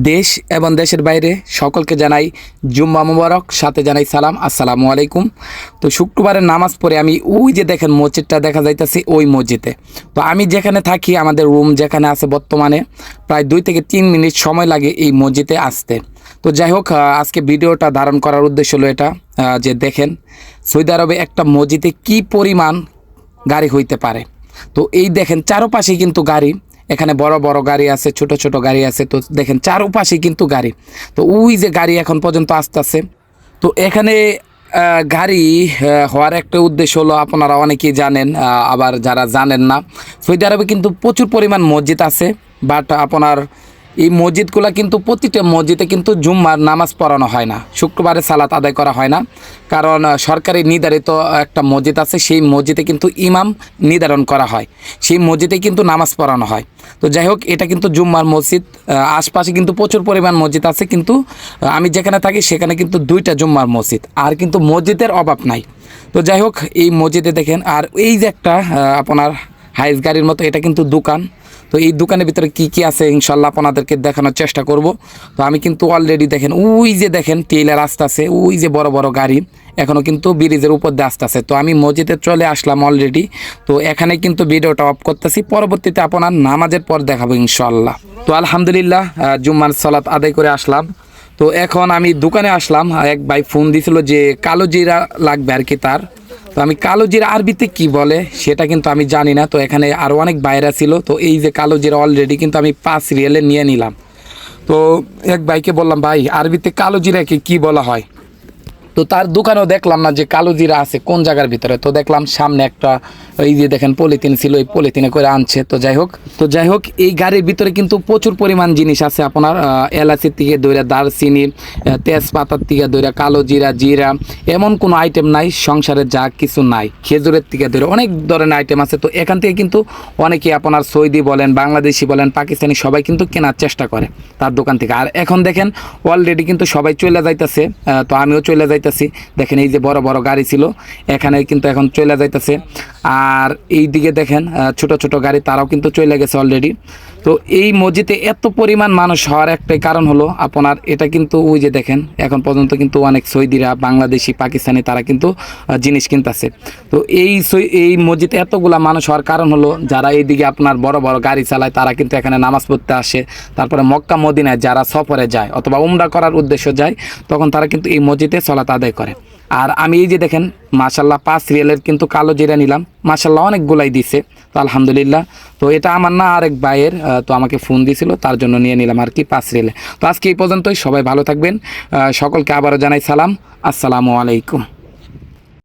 দেশ এবং দেশের বাইরে সকলকে জানাই জুম্মা মুবারক, সাথে জানাই সালাম, আসসালামু আলাইকুম। তো শুক্রবারের নামাজ পড়ে আমি ওই যে দেখেন মসজিদটা দেখা যাইতেছে, ওই মসজিদে। তো আমি যেখানে থাকি, আমাদের রুম যেখানে আছে, বর্তমানে প্রায় 2 থেকে 3 মিনিট সময় লাগে এই মসজিদে আসতে। তো যাই হোক, আজকে ভিডিওটা ধারণ করার উদ্দেশ্য হলো এটা, যে দেখেন সৌদি আরবে একটা মসজিদে কি পরিমাণ গাড়ি হইতে পারে। তো এই দেখেন চারপাশে কিন্তু গাড়ি, এখানে বড় বড় গাড়ি আছে, ছোট ছোট গাড়ি আছে। তো দেখেন চারপাশে কিন্তু গাড়ি। তো ওই যে গাড়ি এখন পর্যন্ত আসতেছে। তো এখানে গাড়ি হওয়ার একটা উদ্দেশ্য হলো, আপনারা অনেকেই জানেন, আবার যারা জানেন না, সৌদি আরবে কিন্তু প্রচুর পরিমাণ মসজিদ আছে। বাট আপনার এই মসজিদগুলো কিন্তু প্রতিটা মসজিদে কিন্তু জুম্মার নামাজ পড়ানো হয় না, শুক্রবারে সালাত আদায় করা হয় না। কারণ সরকারি নির্ধারিত একটা মসজিদ আছে, সেই মসজিদে কিন্তু ইমাম নির্ধারণ করা হয়, সেই মসজিদে কিন্তু নামাজ পড়ানো হয়। তো যাই হোক, এটা কিন্তু জুম্মার মসজিদ। আশপাশে কিন্তু প্রচুর পরিমাণ মসজিদ আছে, কিন্তু আমি যেখানে থাকি সেখানে কিন্তু 2টা জুম্মার মসজিদ, আর কিন্তু মসজিদের অভাব নাই। তো যাই হোক, এই মসজিদে দেখেন, আর এই যে একটা আপনার হাইস গাড়ির মতো, এটা কিন্তু দোকান। তো এই দোকানের ভিতরে কি কি আছে ইনশাল্লাহ আপনাদেরকে দেখানোর চেষ্টা করব। তো আমি কিন্তু অলরেডি দেখেন, ওই যে দেখেন টেইলার আসতেছে, ওই যে বড় বড় গাড়ি এখনও কিন্তু ব্রিজের উপর দিয়ে আসতেছে। তো আমি মসজিদে চলে আসলাম অলরেডি। তো এখানে কিন্তু ভিডিওটা অফ করতেছি, পরবর্তীতে আপনার নামাজের পর দেখাবো ইনশাল্লাহ। তো আলহামদুলিল্লাহ, জুম্মার সালাত আদায় করে আসলাম। তো এখন আমি দোকানে আসলাম, এক ভাই ফোন দিছিল যে কালো জিরা লাগবে আর কি তার। তো আমি কালো জিরা আরবিতে কি বলে সেটা কিন্তু আমি জানি না। তো এখানে আরও অনেক বাইরা ছিল। তো এই যে কালো জিরা অলরেডি কিন্তু আমি 5 রিয়ালে নিয়ে নিলাম। তো এক ভাইকে বললাম, ভাই আরবিতে কালো জিরাকে কি বলা হয়? তো তার দোকানেও দেখলাম না যে কালো জিরা আছে কোন জায়গার ভিতরে। তো দেখলাম সামনে একটা, এই যে দেখেন পলিথিন ছিল, এই পলিথিনে করে আনছে। তো যাই হোক এই গাড়ির ভিতরে কিন্তু প্রচুর পরিমাণ জিনিস আছে আপনার, এলাচির থেকে দইরা, দারচিনি, তেজপাতার থেকে দইরা, কালো জিরা, জিরা, এমন কোনো আইটেম নাই সংসারে যা কিছু নাই। খেজুরের থেকে দইরা অনেক ধরনের আইটেম আছে। তো এখান থেকে কিন্তু অনেকে আপনার সৌদি বলেন, বাংলাদেশি বলেন, পাকিস্তানি সবাই কিন্তু কেনার চেষ্টা করে তার দোকান থেকে। আর এখন দেখেন অলরেডি কিন্তু সবাই চলে যাইতেছে। তো আমিও চলে যাইতেছি। দেখেন এই যে বড় বড় গাড়ি ছিল, এখানে কিন্তু এখন চলে যাইতেছে। আর এই দিকে দেখেন ছোট ছোট গাড়ি, তারাও কিন্তু চলে গেছে অলরেডি। তো এই মসজিদে এত পরিমাণ মানুষ হওয়ার একটাই কারণ হলো আপনার, এটা কিন্তু ওই যে দেখেন এখন পর্যন্ত কিন্তু অনেক সৌদিরা, বাংলাদেশি, পাকিস্তানি তারা কিন্তু জিনিস কিনতেছে। তো এই মসজিদে এতগুলা মানুষ হওয়ার কারণ হলো, যারা এইদিকে আপনার বড় বড় গাড়ি চালায় তারা কিন্তু এখানে নামাজ পড়তে আসে। তারপরে মক্কা মদিনায় যারা সফরে যায় অথবা উমরা করার উদ্দেশ্য যায়, তখন তারা কিন্তু এই মসজিদে সালাত আদায় করে। আর আমি এই যে দেখেন মাশাল্লাহ 5 রিয়ালের কিন্তু কালো জিরা নিলাম, মাশাল্লাহ অনেকগুলাই দিছে। তো আলহামদুলিল্লাহ। তো এটা আমার না, আরেক ভাইয়ের, তো আমাকে ফোন দিছিল, তার জন্য নিয়ে নিলাম আর কি 5 রিয়ালে। তো আজকে এই পর্যন্তই, সবাই ভালো থাকবেন। সকলকে আবারও জানাই সালাম, আসসালামু আলাইকুম।